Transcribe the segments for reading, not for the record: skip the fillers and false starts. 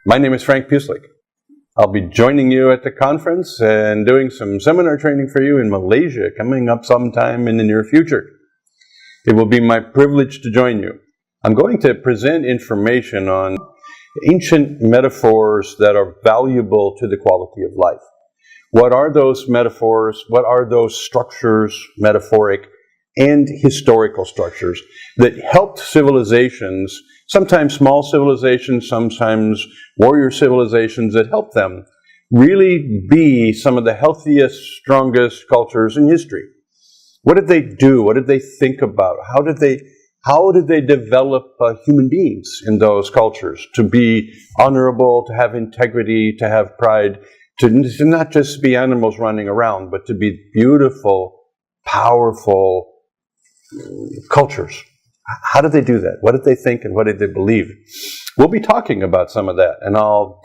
My name is Frank Pucelik. I'll be joining you at the conference and doing some seminar training for you in Malaysia coming up sometime in the near future. It will be my privilege to join you. I'm going to present information on ancient metaphors that are valuable to the quality of life. What are those metaphors? What are those structures, metaphoric and historical structures, that helped civilizations, sometimes small civilizations, sometimes warrior civilizations, that helped them really be some of the healthiest, strongest cultures in history? What did they do? What did they think about? How did they develop human beings in those cultures to be honorable, to have integrity, to have pride, to not just be animals running around, but to be beautiful, powerful cultures? How did they do that? What did they think and what did they believe? We'll be talking about some of that, and I'll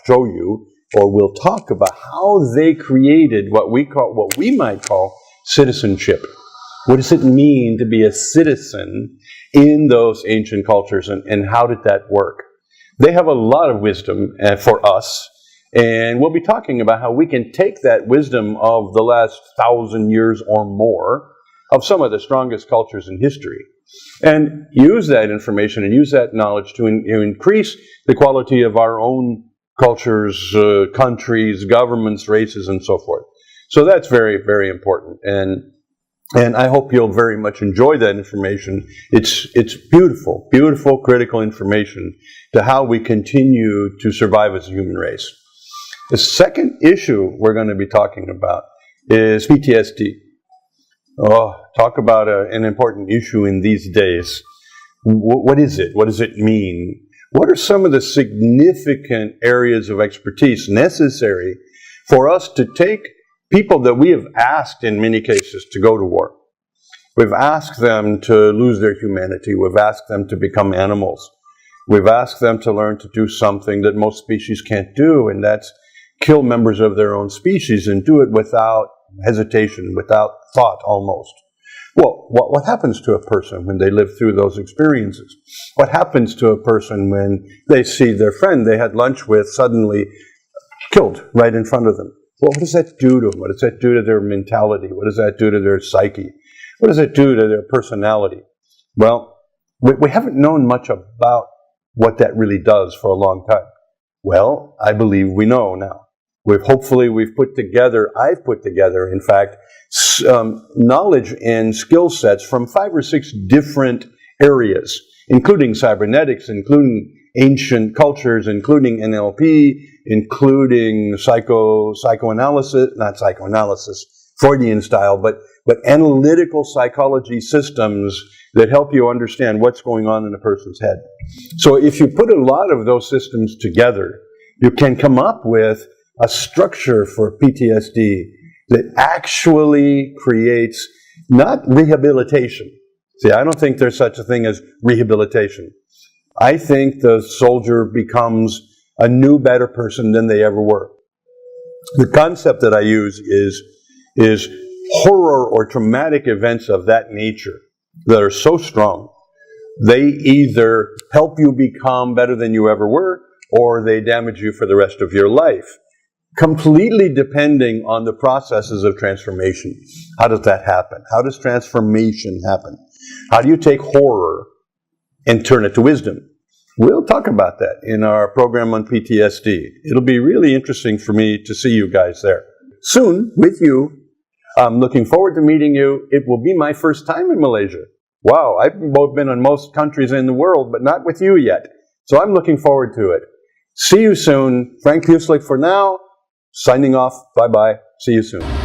show you, or we'll talk about how they created what we might call citizenship. What does it mean to be a citizen in those ancient cultures, and how did that work? They have a lot of wisdom for us, and we'll be talking about how we can take that wisdom of the last 1,000 years or more of some of the strongest cultures in history and use that information and use that knowledge to increase the quality of our own cultures, countries, governments, races, and so forth. So that's very, very important. And I hope you'll very much enjoy that information. It's beautiful, beautiful, critical information to how we continue to survive as a human race. The second issue we're going to be talking about is PTSD. Oh, talk about an important issue in these days. What is it? What does it mean? What are some of the significant areas of expertise necessary for us to take people that we have asked in many cases to go to war? We've asked them to lose their humanity. We've asked them to become animals. We've asked them to learn to do something that most species can't do, and that's kill members of their own species and do it without hesitation, without thought almost. Well, what happens to a person when they live through those experiences? What happens to a person when they see their friend they had lunch with suddenly killed right in front of them? Well, what does that do to them? What does that do to their mentality? What does that do to their psyche? What does it do to their personality? Well, we haven't known much about what that really does for a long time. Well, I believe we know now. I've put together, in fact, knowledge and skill sets from 5 or 6 different areas, including cybernetics, including ancient cultures, including NLP, including psychoanalysis, not psychoanalysis, Freudian style, but analytical psychology systems that help you understand what's going on in a person's head. So if you put a lot of those systems together, you can come up with a structure for PTSD that actually creates not rehabilitation. See, I don't think there's such a thing as rehabilitation. I think the soldier becomes a new, better person than they ever were. The concept that I use is horror or traumatic events of that nature that are so strong. They either help you become better than you ever were, or they damage you for the rest of your life, completely depending on the processes of transformation. How does that happen? How does transformation happen? How do you take horror and turn it to wisdom? We'll talk about that in our program on PTSD. It'll be really interesting for me to see you guys there. Soon, with you, I'm looking forward to meeting you. It will be my first time in Malaysia. Wow, I've been in most countries in the world, but not with you yet. So I'm looking forward to it. See you soon. Frank Pucelik for now. Signing off. Bye-bye. See you soon.